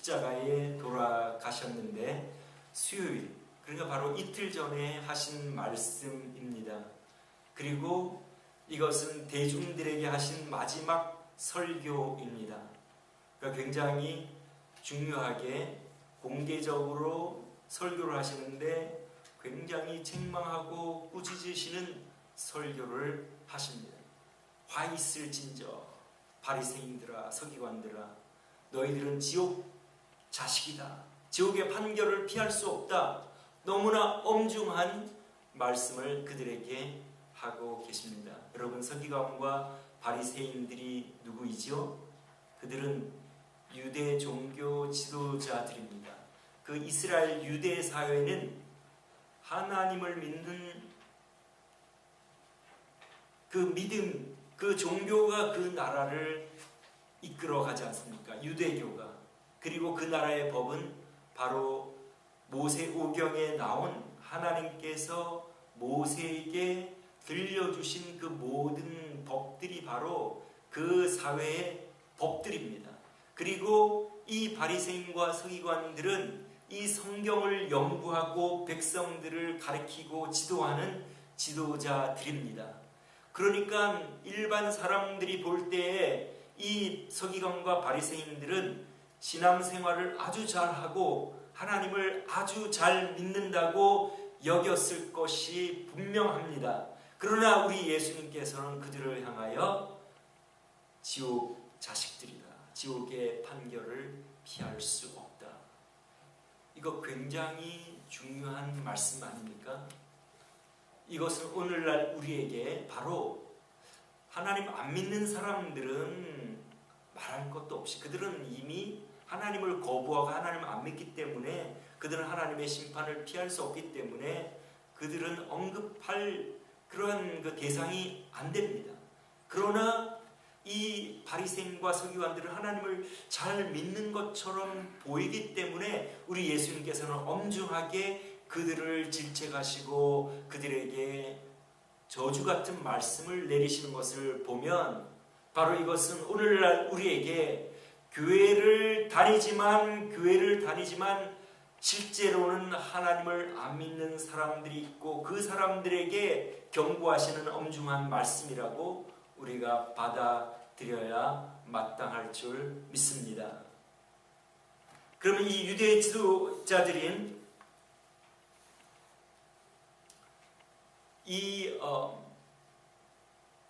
십자가에 돌아가셨는데 수요일, 그러니까 바로 이틀 전에 하신 말씀입니다. 그리고 이것은 대중들에게 하신 마지막 설교입니다. 그러니까 굉장히 중요하게 공개적으로 설교를 하시는데 굉장히 책망하고 꾸짖으시는 설교를 하십니다. 화 있을진저 바리새인들아 서기관들아, 너희들은 지옥 자식이다. 지옥의 판결을 피할 수 없다. 너무나 엄중한 말씀을 그들에게 하고 계십니다. 여러분, 서기관과 바리새인들이 누구이죠? 그들은 유대 종교 지도자들입니다. 그 이스라엘 유대 사회는 하나님을 믿는 그 믿음, 그 종교가 그 나라를 이끌어가지 않습니까? 유대교가. 그리고 그 나라의 법은 바로 모세오경에 나온 하나님께서 모세에게 들려주신 그 모든 법들이 바로 그 사회의 법들입니다. 그리고 이 바리새인과 서기관들은 이 성경을 연구하고 백성들을 가르치고 지도하는 지도자들입니다. 그러니까 일반 사람들이 볼 때에 이 서기관과 바리새인들은 신앙생활을 아주 잘하고 하나님을 아주 잘 믿는다고 여겼을 것이 분명합니다. 그러나 우리 예수님께서는 그들을 향하여 지옥 자식들이다, 지옥의 판결을 피할 수 없다. 이거 굉장히 중요한 말씀 아닙니까? 이것은 오늘날 우리에게 바로 하나님 안 믿는 사람들은 말할 것도 없이 그들은 이미 하나님을 거부하고 하나님을 안 믿기 때문에 그들은 하나님의 심판을 피할 수 없기 때문에 그들은 언급할 그러한 그 대상이 안 됩니다. 그러나 이 바리새인과 서기관들은 하나님을 잘 믿는 것처럼 보이기 때문에 우리 예수님께서는 엄중하게 그들을 질책하시고 그들에게 저주 같은 말씀을 내리시는 것을 보면 바로 이것은 오늘날 우리에게 교회를 다니지만 실제로는 하나님을 안 믿는 사람들이 있고 그 사람들에게 경고하시는 엄중한 말씀이라고 우리가 받아들여야 마땅할 줄 믿습니다. 그러면 이 유대 지도자들인 이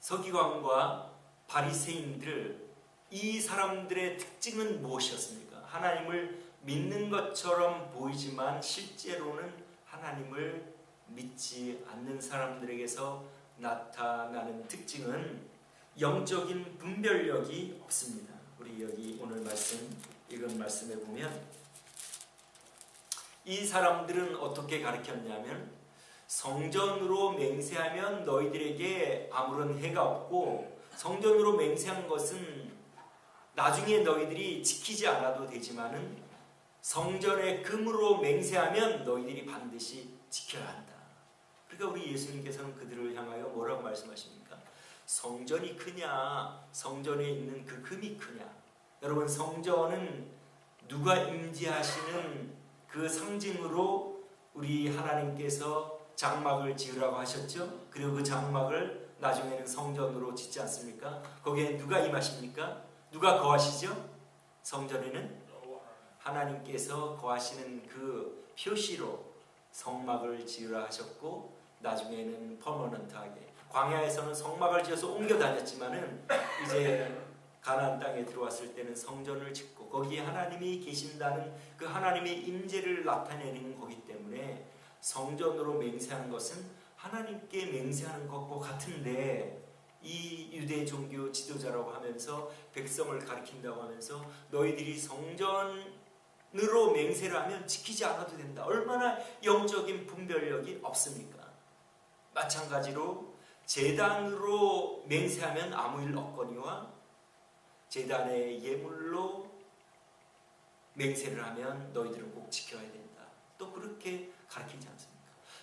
서기관과 바리새인들, 이 사람들의 특징은 무엇이었습니까? 하나님을 믿는 것처럼 보이지만 실제로는 하나님을 믿지 않는 사람들에게서 나타나는 특징은 영적인 분별력이 없습니다. 우리 여기 오늘 말씀 읽은 말씀에 보면 이 사람들은 어떻게 가르쳤냐면 성전으로 맹세하면 너희들에게 아무런 해가 없고 성전으로 맹세한 것은 나중에 너희들이 지키지 않아도 되지만은 성전의 금으로 맹세하면 너희들이 반드시 지켜야 한다. 그러니까 우리 예수님께서는 그들을 향하여 뭐라고 말씀하십니까? 성전이 크냐, 성전에 있는 그 금이 크냐. 여러분, 성전은 누가 임재하시는 그 상징으로 우리 하나님께서 장막을 지으라고 하셨죠. 그리고 그 장막을 나중에는 성전으로 짓지 않습니까? 거기에 누가 임하십니까? 누가 거하시죠? 성전에는 하나님께서 거하시는 그 표시로 성막을 지으라 하셨고 나중에는 퍼머넌트하게 광야에서는 성막을 지어서 옮겨 다녔지만은 이제 가나안 땅에 들어왔을 때는 성전을 짓고 거기에 하나님이 계신다는 그 하나님의 임재를 나타내는 거기 때문에 성전으로 맹세하는 것은 하나님께 맹세하는 것과 같은데 이 유대 종교 지도자라고 하면서 백성을 가리킨다고 하면서 너희들이 성전으로 맹세를 하면 지키지 않아도 된다. 얼마나 영적인 분별력이 없습니까? 마찬가지로 제단으로 맹세하면 아무 일 없거니와 제단의 예물로 맹세를 하면 너희들은 꼭 지켜야 된다. 또 그렇게 가르치지 않습니까?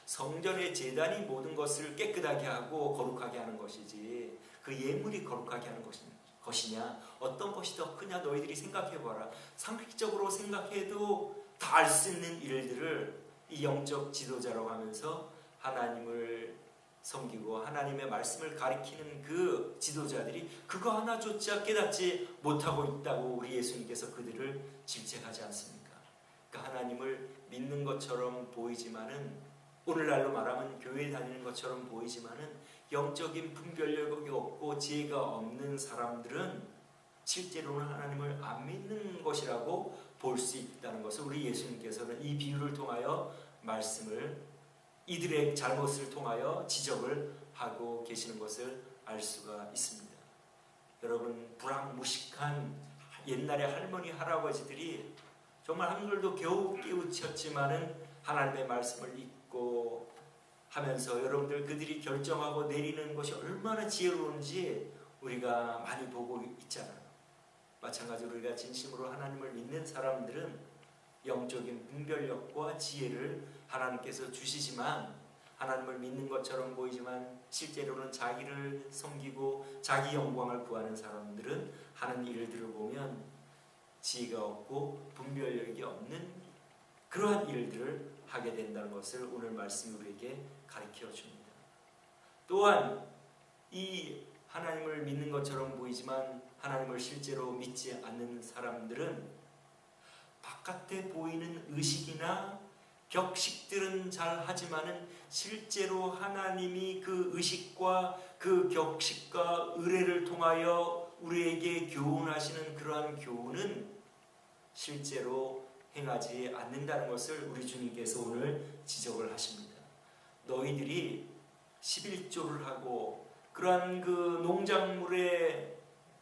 성전의 제단이 모든 것을 깨끗하게 하고 거룩하게 하는 것이지 그 예물이 거룩하게 하는 것은 것이냐, 어떤 것이 더 크냐, 너희들이 생각해봐라. 상식적으로 생각해도 다 알 수 있는 일들을 이 영적 지도자라고 하면서 하나님을 섬기고 하나님의 말씀을 가리키는 그 지도자들이 그거 하나조차 깨닫지 못하고 있다고 우리 예수님께서 그들을 질책하지 않습니까? 그러니까 하나님을 믿는 것처럼 보이지만은, 오늘날로 말하면 교회 다니는 것처럼 보이지만은 영적인 분별력이 없고 지혜가 없는 사람들은 실제로는 하나님을 안 믿는 것이라고 볼 수 있다는 것을 우리 예수님께서는 이 비유를 통하여 말씀을, 이들의 잘못을 통하여 지적을 하고 계시는 것을 알 수가 있습니다. 여러분, 불황무식한 옛날의 할머니 할아버지들이 정말 한글도 겨우 깨우쳤지만은 하나님의 말씀을 읽고 하면서 여러분들 그들이 결정하고 내리는 것이 얼마나 지혜로운지 우리가 많이 보고 있잖아요. 마찬가지로 우리가 진심으로 하나님을 믿는 사람들은 영적인 분별력과 지혜를 하나님께서 주시지만, 하나님을 믿는 것처럼 보이지만 실제로는 자기를 섬기고 자기 영광을 구하는 사람들은 하는 일들을 보면 지혜가 없고 분별력이 없는 그러한 일들을 하게 된다는 것을 오늘 말씀이 우리에게 가르쳐 줍니다. 또한 이 하나님을 믿는 것처럼 보이지만 하나님을 실제로 믿지 않는 사람들은 바깥에 보이는 의식이나 격식들은 잘 하지만은 실제로 하나님이 그 의식과 그 격식과 의례를 통하여 우리에게 교훈하시는 그러한 교훈은 실제로 행하지 않는다는 것을 우리 주님께서 오늘 지적을 하십니다. 너희들이 11조를 하고 그러한 그 농작물의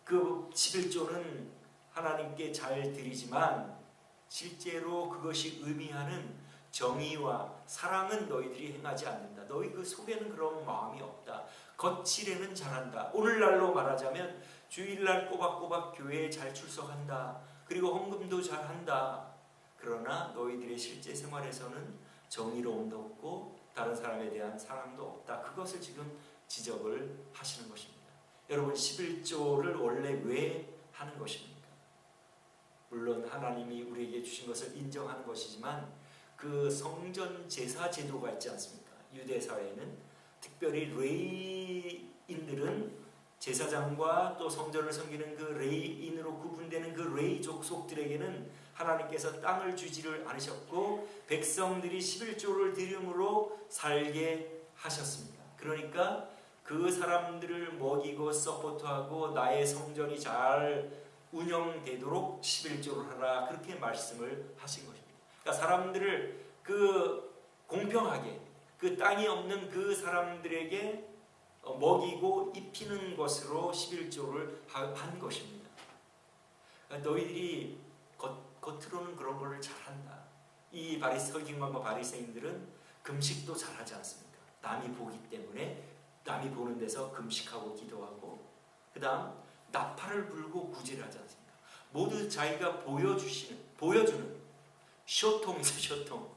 그 11조는 하나님께 잘 드리지만 실제로 그것이 의미하는 정의와 사랑은 너희들이 행하지 않는다. 너희 그 속에는 그런 마음이 없다. 겉칠에는 잘한다. 오늘날로 말하자면 주일날 꼬박꼬박 교회에 잘 출석한다. 그리고 헌금도 잘한다. 그러나 너희들의 실제 생활에서는 정의로움도 없고 다른 사람에 대한 사랑도 없다. 그것을 지금 지적을 하시는 것입니다. 여러분, 11조를 원래 왜 하는 것입니까? 물론 하나님이 우리에게 주신 것을 인정하는 것이지만 그 성전 제사 제도가 있지 않습니까? 유대 사회에는 특별히 레이인들은 제사장과 또 성전을 섬기는 그 레이인으로 구분되는 그 레이 족속들에게는 하나님께서 땅을 주지를 않으셨고 백성들이 11조를 드림으로 살게 하셨습니다. 그러니까 그 사람들을 먹이고 서포트하고 나의 성전이 잘 운영되도록 11조를 하라, 그렇게 말씀을 하신 것입니다. 그러니까 사람들을 그 공평하게 그 땅이 없는 그 사람들에게 먹이고 입히는 것으로 11조를 한 것입니다. 그러니까 너희들이 겉으로는 그런 걸 잘한다. 이 서기관과 바리새인들은 금식도 잘하지 않습니까? 남이 보기 때문에 남이 보는 데서 금식하고 기도하고, 그 다음 나팔을 불고 구제를 하지 않습니까? 모두 자기가 보여주는 쇼통에서 쇼통,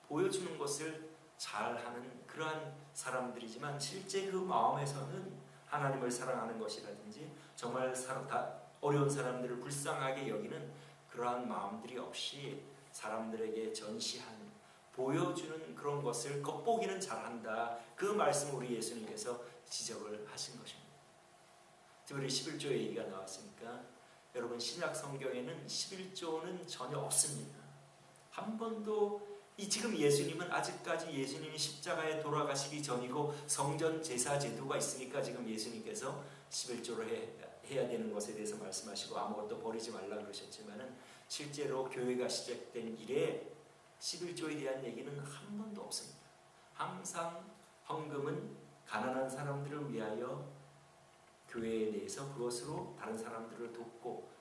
보여주는 것을 잘하는 그러한 사람들이지만 실제 그 마음에서는 하나님을 사랑하는 것이라든지 정말 어려운 사람들을 불쌍하게 여기는 그러한 마음들이 없이 사람들에게 전시하는, 보여주는 그런 것을 겉보기는 잘한다. 그 말씀을 우리 예수님께서 지적을 하신 것입니다. 특별히 11조 얘기가 나왔으니까 여러분, 신약 성경에는 11조는 전혀 없습니다. 한 번도 지금 예수님은 아직까지 예수님이 십자가에 돌아가시기 전이고 성전 제사 제도가 있으니까 지금 예수님께서 11조를 해야 되는 것에 대해서 말씀하시고 아무것도 버리지 말라 그러셨지만은 실제로 교회가 시작된 이래 11조에 대한 얘기는 한 번도 없습니다. 항상 헌금은 가난한 사람들을 위하여 교회에 대해서 그것으로 다른 사람들을 돕고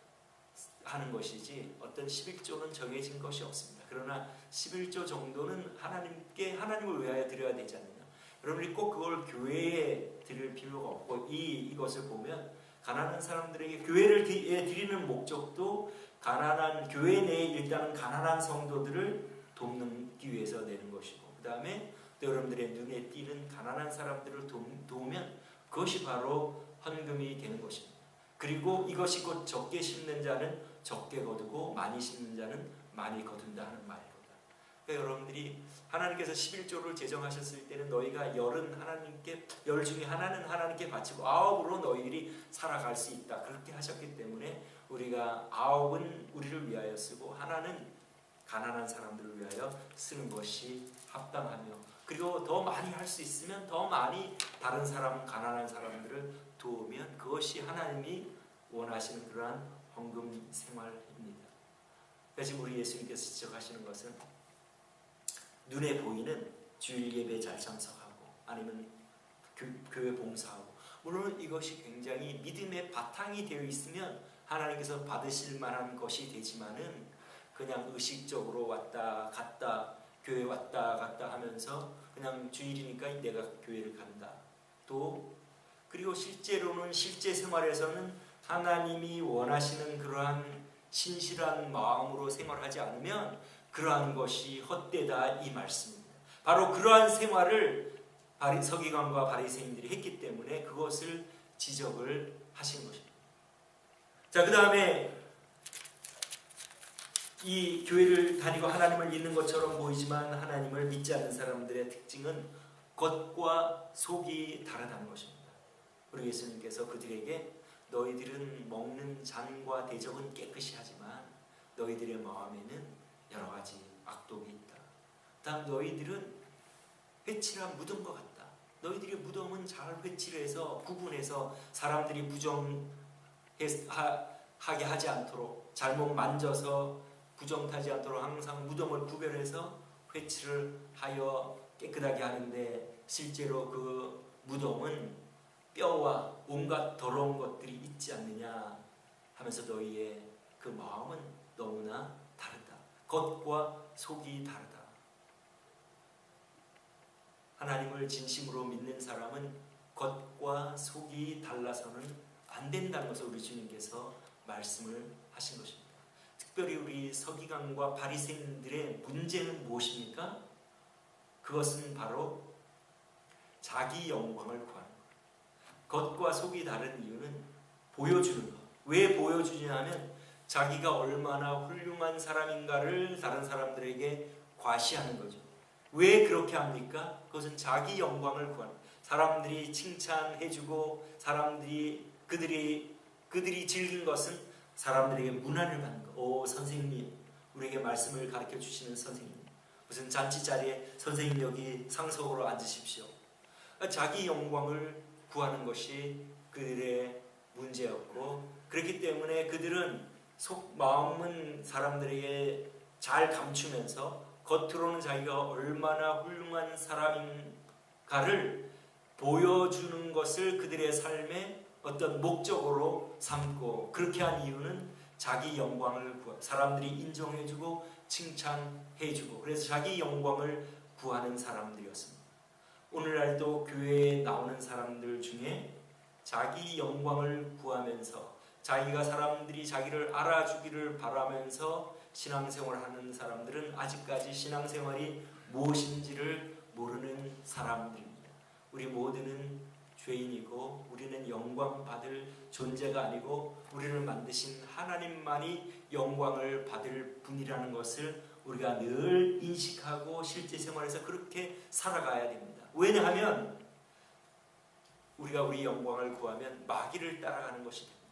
하는 것이지 어떤 11조는 정해진 것이 없습니다. 그러나 11조 정도는 하나님을 위하여 드려야 되지 않느냐. 여러분이 꼭 그걸 교회에 드릴 필요가 없고 이것을 보면 가난한 사람들에게 교회를 드리는 목적도 가난한 교회 내에 일단은 가난한 성도들을 돕기 위해서 내는 것이고, 그 다음에 또 여러분들의 눈에 띄는 가난한 사람들을 도우면 그것이 바로 헌금이 되는 것입니다. 그리고 이것이 곧 적게 심는 자는 적게 거두고 많이 심는 자는 많이 거둔다 하는 말이거든. 그러니까 여러분들이 하나님께서 11조를 제정하셨을 때는 너희가 열은 하나님께, 열 중에 하나는 하나님께 바치고 아홉으로 너희들이 살아갈 수 있다. 그렇게 하셨기 때문에 우리가 아홉은 우리를 위하여 쓰고 하나는 가난한 사람들을 위하여 쓰는 것이 합당하며, 그리고 더 많이 할 수 있으면 더 많이 다른 사람, 가난한 사람들을 도우면 그것이 하나님이 원하시는 그러한 헌금 생활입니다. 지금 우리 예수님께서 지적하시는 것은 눈에 보이는 주일 예배 잘 참석하고 아니면 교회 봉사하고, 물론 이것이 굉장히 믿음의 바탕이 되어 있으면 하나님께서 받으실 만한 것이 되지만은 그냥 의식적으로 왔다 갔다, 교회 왔다 갔다 하면서 그냥 주일이니까 내가 교회를 간다. 또 그리고 실제로는 실제 생활에서는 하나님이 원하시는 그러한 신실한 마음으로 생활하지 않으면 그러한 것이 헛되다, 이 말씀입니다. 바로 그러한 생활을 서기관과 바리새인들이 했기 때문에 그것을 지적을 하신 것입니다. 자, 그 다음에 이 교회를 다니고 하나님을 믿는 것처럼 보이지만 하나님을 믿지 않는 사람들의 특징은 겉과 속이 다르다는 것입니다. 우리 예수님께서 그들에게 너희들은 먹는 잔과 대접은 깨끗이 하지만 너희들의 마음에는 여러 가지 악독이 있다. 다음 너희들은 회칠한 무덤과 같다. 너희들의 무덤은 잘 회칠을 해서 구분해서 사람들이 부정하게 하지 않도록, 잘못 만져서 부정타지 않도록 항상 무덤을 구별해서 회칠을 하여 깨끗하게 하는데 실제로 그 무덤은 뼈와 온갖 더러운 것들이 있지 않느냐 하면서 너희의 그 마음은 너무나 다르다. 겉과 속이 다르다. 하나님을 진심으로 믿는 사람은 겉과 속이 달라서는 안 된다는 것을 우리 주님께서 말씀을 하신 것입니다. 특별히 우리 서기관과 바리새인들의 문제는 무엇입니까? 그것은 바로 자기 영광을 구하는 것. 겉과 속이 다른 이유는 보여주는 것. 왜 보여주냐 하면 자기가 얼마나 훌륭한 사람인가를 다른 사람들에게 과시하는 거죠. 왜 그렇게 합니까? 그것은 자기 영광을 구하는 것. 사람들이 칭찬해주고 그들이 즐긴 것은 사람들에게 문안을 받는 것. 오, 선생님, 우리에게 말씀을 가르쳐 주시는 선생님, 무슨 잔치 자리에 선생님 여기 상석으로 앉으십시오. 자기 영광을 구하는 것이 그들의 문제였고, 그렇기 때문에 그들은 마음은 사람들에게 잘 감추면서 겉으로는 자기가 얼마나 훌륭한 사람인가를 보여주는 것을 그들의 삶의 어떤 목적으로 삼고, 그렇게 한 이유는 자기 영광을 사람들이 인정해주고 칭찬해주고, 그래서 자기 영광을 구하는 사람들이었습니다. 오늘날도 교회에 나오는 사람들 중에 자기 영광을 구하면서 자기가 사람들이 자기를 알아주기를 바라면서 신앙생활하는 사람들은 아직까지 신앙생활이 무엇인지를 모르는 사람들입니다. 우리 모두는 죄인이고 우리는 영광 받을 존재가 아니고 우리를 만드신 하나님만이 영광을 받을 분이라는 것을 우리가 늘 인식하고 실제 생활에서 그렇게 살아가야 됩니다. 왜냐하면 우리가 우리 영광을 구하면 마귀를 따라가는 것이 됩니다.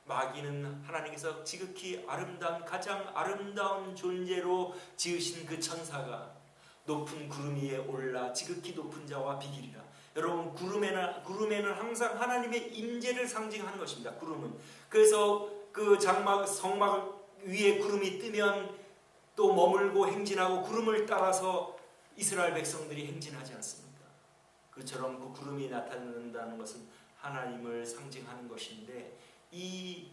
마귀는 하나님께서 지극히 아름다운, 가장 아름다운 존재로 지으신 그 천사가 높은 구름 위에 올라 지극히 높은 자와 비기리라. 여러분, 구름에는 항상 하나님의 임재를 상징하는 것입니다. 구름은. 그래서 그 성막 위에 구름이 뜨면 또 머물고 행진하고, 구름을 따라서 이스라엘 백성들이 행진하지 않습니까? 그처럼 그 구름이 나타난다는 것은 하나님을 상징하는 것인데, 이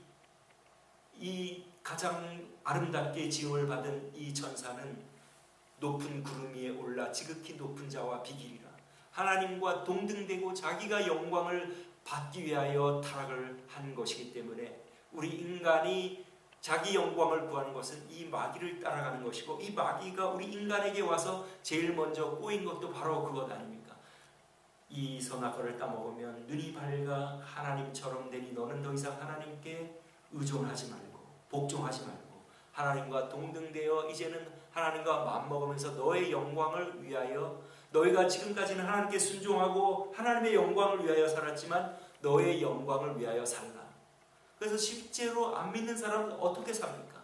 가장 아름답게 지음을 받은 이 천사는 높은 구름 위에 올라 지극히 높은 자와 비기리라. 하나님과 동등되고 자기가 영광을 받기 위하여 타락을 한 것이기 때문에 우리 인간이 자기 영광을 구하는 것은 이 마귀를 따라가는 것이고, 이 마귀가 우리 인간에게 와서 제일 먼저 꼬인 것도 바로 그것 아닙니까? 이 선악과를 따먹으면 눈이 밝아 하나님처럼 되니 너는 더 이상 하나님께 의존하지 말고 복종하지 말고 하나님과 동등되어 이제는 하나님과 맞먹으면서 너의 영광을 위하여 너희가 지금까지는 하나님께 순종하고 하나님의 영광을 위하여 살았지만 너의 영광을 위하여 살라. 그래서 실제로 안 믿는 사람은 어떻게 삽니까?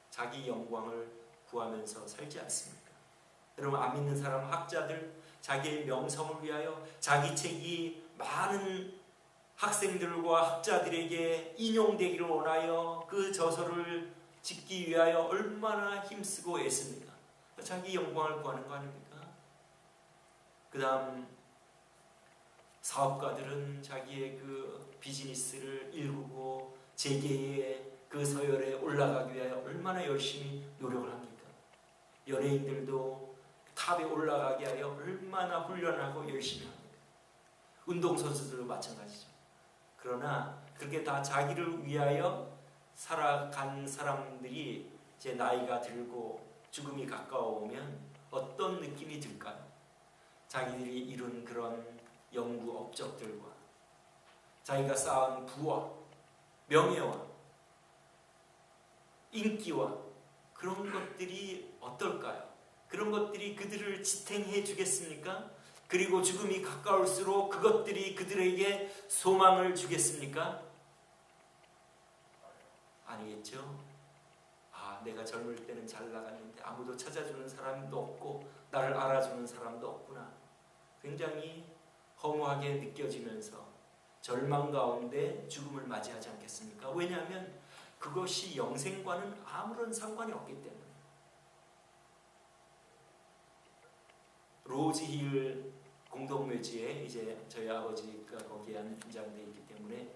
자기 영광을 구하면서 살지 않습니까? 여러분, 안 믿는 사람 학자들 자기의 명성을 위하여 자기 책이 많은 학생들과 학자들에게 인용되기를 원하여 그 저서를 짓기 위하여 얼마나 힘쓰고 애씁니까? 자기 영광을 구하는 거 아닙니까? 그 다음 사업가들은 자기의 그 비즈니스를 일구고 재계의 그 서열에 올라가기 위하여 얼마나 열심히 노력을 합니까? 연예인들도 탑에 올라가기 위하여 얼마나 훈련하고 열심히 합니까? 운동선수들도 마찬가지죠. 그러나 그렇게 다 자기를 위하여 살아간 사람들이 이제 나이가 들고 죽음이 가까워오면 어떤 느낌이 들까요? 자기들이 이룬 그런 연구 업적들과 자기가 쌓은 부와 명예와 인기와 그런 것들이 어떨까요? 그런 것들이 그들을 지탱해 주겠습니까? 그리고 죽음이 가까울수록 그것들이 그들에게 소망을 주겠습니까? 아니겠죠? 내가 젊을 때는 잘 나갔는데 아무도 찾아주는 사람도 없고 나를 알아주는 사람도 없구나. 굉장히 허무하게 느껴지면서 절망 가운데 죽음을 맞이하지 않겠습니까? 왜냐하면 그것이 영생과는 아무런 상관이 없기 때문에. 로즈힐 공동묘지에 이제 저희 아버지가 거기에 안장되어 있기 때문에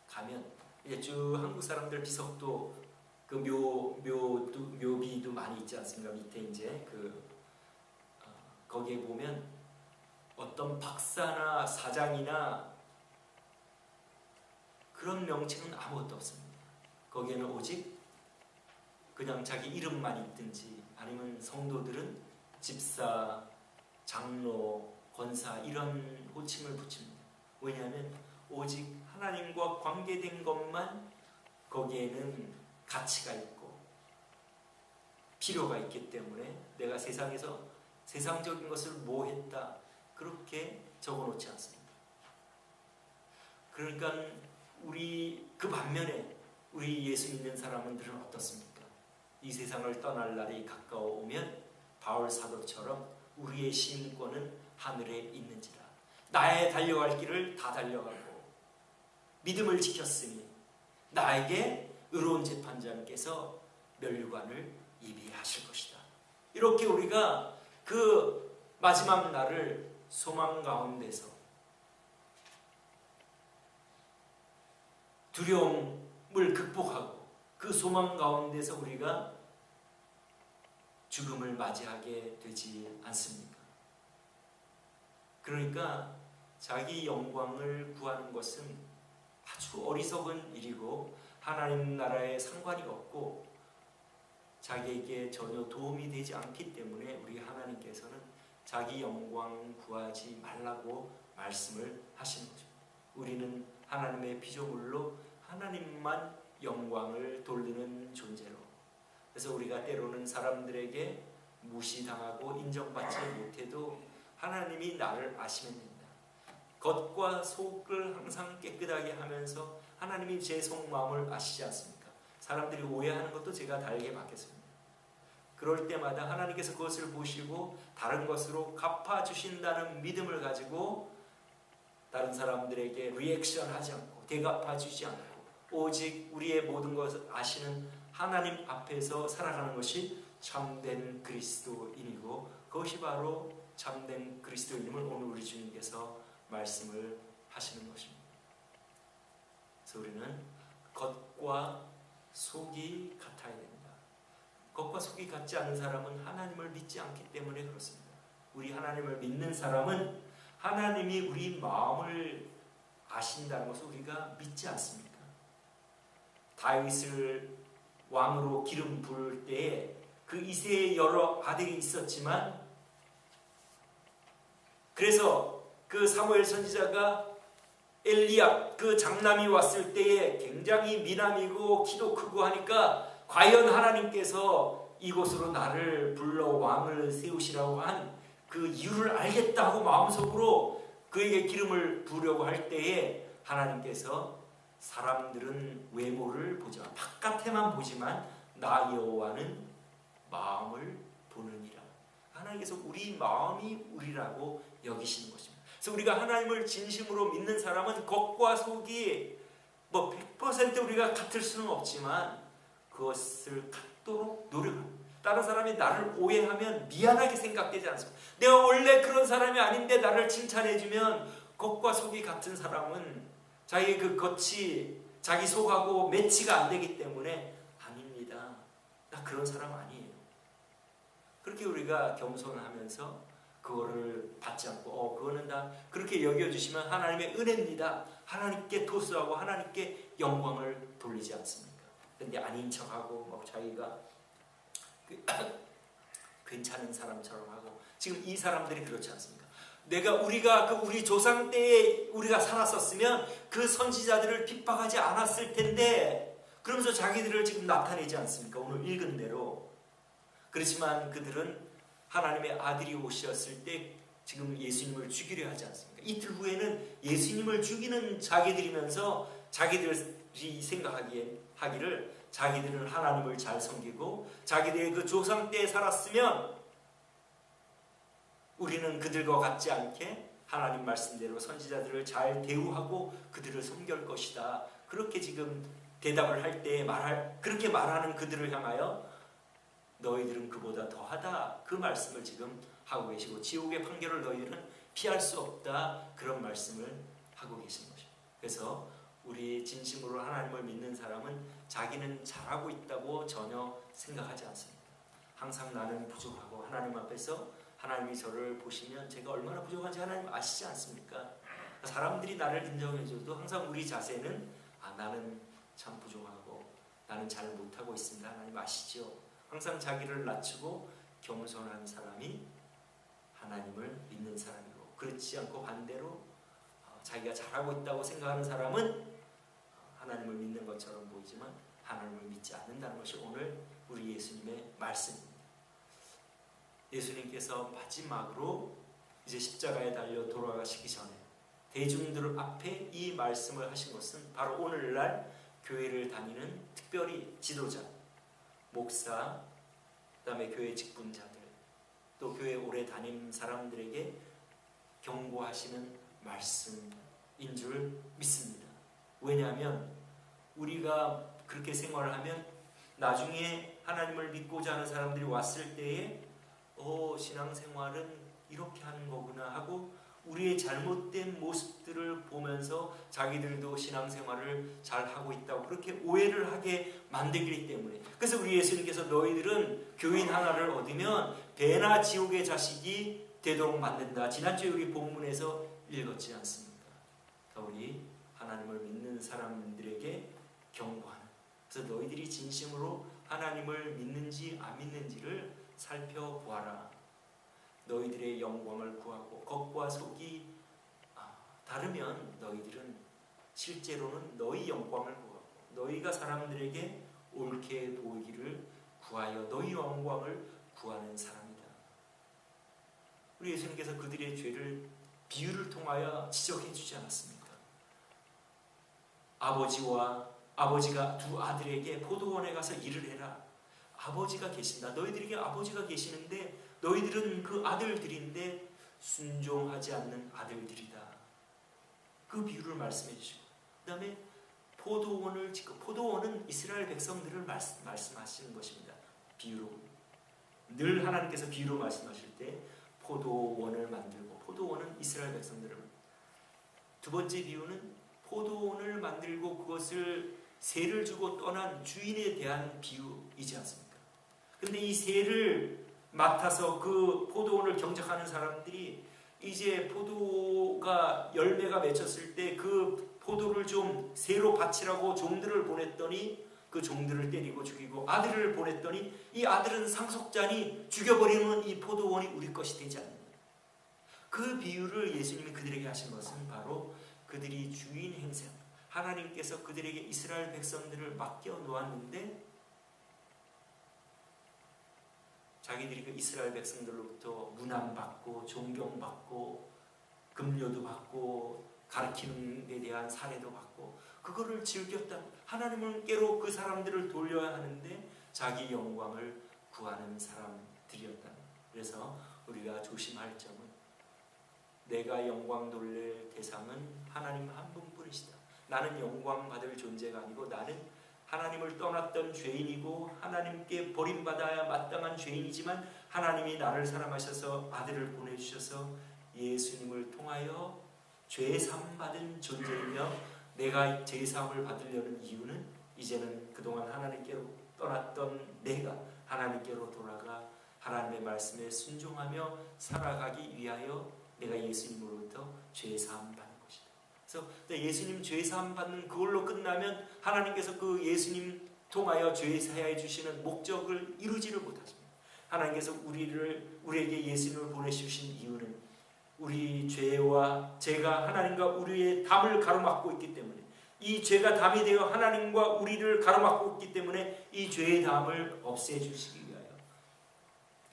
가면 이제 쭉 한국 사람들 비석도 그 묘비도 많이 있지 않습니까? 밑에 이제 거기에 보면 어떤 박사나 사장이나 그런 명칭은 아무것도 없습니다. 거기에는 오직 그냥 자기 이름만 있든지 아니면 성도들은 집사, 장로, 권사 이런 호칭을 붙입니다. 왜냐하면 오직 하나님과 관계된 것만 거기에는 가치가 있고 필요가 있기 때문에 내가 세상에서 세상적인 것을 뭐 했다 그렇게 적어놓지 않습니다. 그러니까 그 반면에 우리 예수 믿는 사람들은 어떻습니까? 이 세상을 떠날 날이 가까워 오면 바울 사도처럼 우리의 신권은 하늘에 있는지라. 나의 달려갈 길을 다 달려가고 믿음을 지켰으니 나에게 의로운 재판장께서 면류관을 예비하실 것이다. 이렇게 우리가 그 마지막 날을 소망 가운데서 두려움을 극복하고 그 소망 가운데서 우리가 죽음을 맞이하게 되지 않습니까? 그러니까 자기 영광을 구하는 것은 아주 어리석은 일이고 하나님 나라에 상관이 없고 자기에게 전혀 도움이 되지 않기 때문에 우리 하나님께서는 자기 영광 구하지 말라고 말씀을 하시는 거죠. 우리는 하나님의 피조물로 하나님만 영광을 돌리는 존재로, 그래서 우리가 때로는 사람들에게 무시당하고 인정받지 못해도 하나님이 나를 아시면 된다. 겉과 속을 항상 깨끗하게 하면서 하나님이 제 속마음을 아시지 않습니까? 사람들이 오해하는 것도 제가 다르게 받겠습니다. 그럴 때마다 하나님께서 그것을 보시고 다른 것으로 갚아주신다는 믿음을 가지고 다른 사람들에게 리액션하지 않고 대갚아주지 않고 오직 우리의 모든 것을 아시는 하나님 앞에서 살아가는 것이 참된 그리스도인이고 그것이 바로 참된 그리스도인임을 오늘 우리 주님께서 말씀을 하시는 것입니다. 그래서 우리는 겉과 속이 같아야 됩니다. 겉과 속이 같지 않은 사람은 하나님을 믿지 않기 때문에 그렇습니다. 우리 하나님을 믿는 사람은 하나님이 우리 마음을 아신다는 것을 우리가 믿지 않습니까? 다윗을 왕으로 기름 부을 때에 그 이새의 여러 아들이 있었지만 그래서 그 사무엘 선지자가 엘리야 그 장남이 왔을 때에 굉장히 미남이고 키도 크고 하니까 과연 하나님께서 이곳으로 나를 불러 왕을 세우시라고 한 그 이유를 알겠다 하고 마음속으로 그에게 기름을 부으려고 할 때에 하나님께서 사람들은 외모를 보지만 바깥에만 보지만 나 여호와는 마음을 보느니라. 하나님께서 우리 마음이 우리라고 여기시는 것입니다. 그래서 우리가 하나님을 진심으로 믿는 사람은 겉과 속이 뭐 100% 우리가 같을 수는 없지만 그것을 갖도록 노력합니다. 다른 사람이 나를 오해하면 미안하게 생각되지 않습니다. 내가 원래 그런 사람이 아닌데 나를 칭찬해주면 겉과 속이 같은 사람은 자기의 그 겉이 자기 속하고 매치가 안 되기 때문에 아닙니다. 나 그런 사람 아니에요. 그렇게 우리가 겸손하면서 그거를 받지 않고 그거는 다 그렇게 여겨주시면 하나님의 은혜입니다. 하나님께 토스하고 하나님께 영광을 돌리지 않습니까? 근데 아닌 척하고 막 자기가 괜찮은 사람처럼 하고 지금 이 사람들이 그렇지 않습니까? 우리가 우리 조상 때에 우리가 살았었으면 그 선지자들을 핍박하지 않았을 텐데 그러면서 자기들을 지금 나타내지 않습니까? 오늘 읽은 대로. 그렇지만 그들은 하나님의 아들이 오셨을 때 지금 예수님을 죽이려 하지 않습니까? 이틀 후에는 예수님을 죽이는 자기들이면서 자기들이 생각하기를 자기들은 하나님을 잘 섬기고 자기들의 그 조상 때에 살았으면 우리는 그들과 같지 않게 하나님 말씀대로 선지자들을 잘 대우하고 그들을 섬길 것이다. 그렇게 지금 대답을 할 때 그렇게 말하는 그들을 향하여 너희들은 그보다 더하다. 그 말씀을 지금 하고 계시고 지옥의 판결을 너희들은 피할 수 없다. 그런 말씀을 하고 계신 것입니다. 그래서 우리 진심으로 하나님을 믿는 사람은 자기는 잘하고 있다고 전혀 생각하지 않습니다. 항상 나는 부족하고 하나님 앞에서 하나님이 저를 보시면 제가 얼마나 부족한지 하나님 아시지 않습니까? 사람들이 나를 인정해줘도 항상 우리 자세는 나는 참 부족하고 나는 잘 못하고 있습니다. 하나님 아시죠? 항상 자기를 낮추고 겸손한 사람이 하나님을 믿는 사람이고 그렇지 않고 반대로 자기가 잘하고 있다고 생각하는 사람은 하나님을 믿는 것처럼 보이지만 하나님을 믿지 않는다는 것이 오늘 우리 예수님의 말씀입니다. 예수님께서 마지막으로 이제 십자가에 달려 돌아가시기 전에 대중들 앞에 이 말씀을 하신 것은 바로 오늘날 교회를 다니는 특별히 지도자, 목사, 그다음에 교회 직분자들, 또 교회 오래 다닌 사람들에게 경고하시는 말씀인 줄 믿습니다. 왜냐하면 우리가 그렇게 생활을 하면 나중에 하나님을 믿고자 하는 사람들이 왔을 때에 신앙생활은 이렇게 하는 거구나 하고 우리의 잘못된 모습들을 보면서 자기들도 신앙생활을 잘하고 있다고 그렇게 오해를 하게 만들기 때문에 그래서 우리 예수님께서 너희들은 교인 하나를 얻으면 배나 지옥의 자식이 되도록 만든다. 지난주에 우리 본문에서 읽었지 않습니까? 우리 하나님을 믿는 사람들에게 경고하는 그래서 너희들이 진심으로 하나님을 믿는지 안 믿는지를 살펴보아라. 너희들의 영광을 구하고 겉과 속이 다르면 너희들은 실제로는 너희 영광을 구하고 너희가 사람들에게 옳게 보이기를 구하여 너희 영광을 구하는 사람이다. 우리 예수님께서 그들의 죄를 비유를 통하여 지적해 주지 않았습니까? 아버지가 두 아들에게 포도원에 가서 일을 해라. 아버지가 계신다. 너희들에게 아버지가 계시는데 너희들은 그 아들들인데 순종하지 않는 아들들이다. 그 비유를 말씀해 주시고 그 다음에 포도원을 짓고 포도원은 이스라엘 백성들을 말씀하시는 것입니다. 비유로 늘 하나님께서 비유로 말씀하실 때 포도원을 만들고 포도원은 이스라엘 백성들을 두 번째 비유는 포도원을 만들고 그것을 세를 주고 떠난 주인에 대한 비유이지 않습니까? 그런데 이 세를 맡아서 그 포도원을 경작하는 사람들이 이제 포도가 열매가 맺혔을 때 그 포도를 좀 세로 바치라고 종들을 보냈더니 그 종들을 때리고 죽이고 아들을 보냈더니 이 아들은 상속자니 죽여버리면 이 포도원이 우리 것이 되지 않는다. 그 비유를 예수님이 그들에게 하신 것은 바로 그들이 주인 행세, 하나님께서 그들에게 이스라엘 백성들을 맡겨 놓았는데 자기들이 그 이스라엘 백성들로부터 문안받고 존경받고 급료도 받고 가르치는 데 대한 사례도 받고 그거를 즐겼다. 하나님께로 그 사람들을 돌려야 하는데 자기 영광을 구하는 사람들이었다. 그래서 우리가 조심할 점은 내가 영광 돌릴 대상은 하나님 한 분뿐이시다. 나는 영광 받을 존재가 아니고 나는 하나님을 떠났던 죄인이고 하나님께 버림받아야 마땅한 죄인이지만 하나님이 나를 사랑하셔서 아들을 보내주셔서 예수님을 통하여 죄사함 받은 존재이며 내가 죄사함을 받으려는 이유는 이제는 그동안 하나님께로 떠났던 내가 하나님께로 돌아가 하나님의 말씀에 순종하며 살아가기 위하여 내가 예수님으로부터 죄사함 받는 것이다. 그래서 예수님 죄사함 받는 그걸로 끝나면 하나님께서 그 예수님 통하여 죄 사하여 주시는 목적을 이루지를 못하십니다. 하나님께서 우리에게 예수님을 보내주신 이유는 우리 죄와 죄가 하나님과 우리의 담을 가로막고 있기 때문에 이 죄가 담이 되어 하나님과 우리를 가로막고 있기 때문에 이 죄의 담을 없애주시기 위하여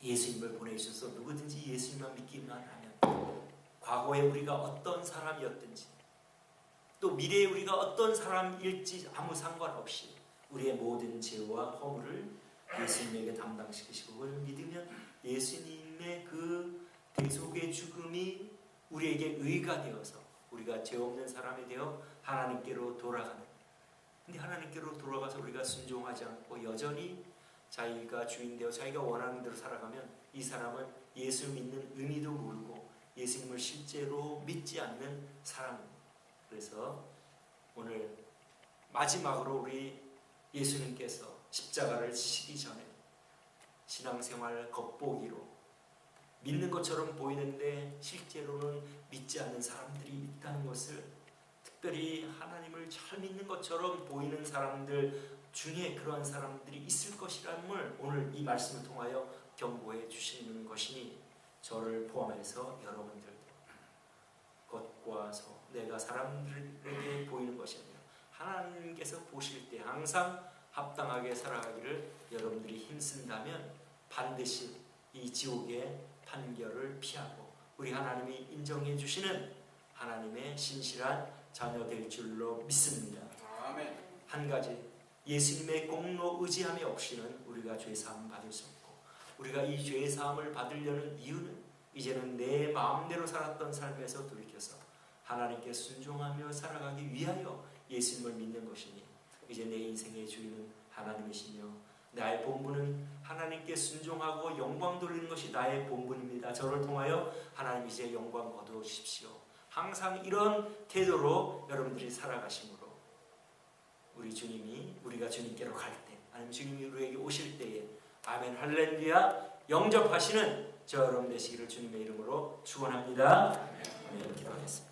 예수님을 보내주셔서 누구든지 예수님만 믿기만 하면 과거에 우리가 어떤 사람이었든지 또 미래에 우리가 어떤 사람일지 아무 상관없이 우리의 모든 죄와 허물을 예수님에게 담당시키시고 그걸 믿으면 예수님의 그 대속의 죽음이 우리에게 의가 되어서 우리가 죄 없는 사람이 되어 하나님께로 돌아가는. 근데 하나님께로 돌아가서 우리가 순종하지 않고 여전히 자기가 주인 되어 자기가 원하는 대로 살아가면 이 사람은 예수 믿는 의미도 모르고 예수님을 실제로 믿지 않는 사람입니다. 그래서 오늘 마지막으로 우리 예수님께서 십자가를 지시기 전에 신앙생활 겉보기로 믿는 것처럼 보이는데 실제로는 믿지 않는 사람들이 있다는 것을 특별히 하나님을 잘 믿는 것처럼 보이는 사람들 중에 그러한 사람들이 있을 것이라는 걸 오늘 이 말씀을 통하여 경고해 주시는 것이니 저를 포함해서 여러분들도 겉과 속 내가 사람들에게 보이는 것이 아니라 하나님께서 보실 때 항상 합당하게 살아가기를 여러분들이 힘쓴다면 반드시 이 지옥의 판결을 피하고 우리 하나님이 인정해 주시는 하나님의 신실한 자녀 될 줄로 믿습니다. 아멘. 한 가지 예수님의 공로 의지함이 없이는 우리가 죄사함 받을 수 없고 우리가 이 죄사함을 받으려는 이유는 이제는 내 마음대로 살았던 삶에서 돌이켜서 하나님께 순종하며 살아가기 위하여 예수님을 믿는 것이니 이제 내 인생의 주인은 하나님이시며 나의 본분은 하나님께 순종하고 영광 돌리는 것이 나의 본분입니다. 저를 통하여 하나님 이제 영광 거두십시오. 항상 이런 태도로 여러분들이 살아가심으로 우리 주님이 우리가 주님께로 갈 때 아니면 주님이 우리에게 오실 때에 아멘 할렐루야 영접하시는 저 여러분 되시기를 주님의 이름으로 축원합니다. 네, 기도하겠습니다.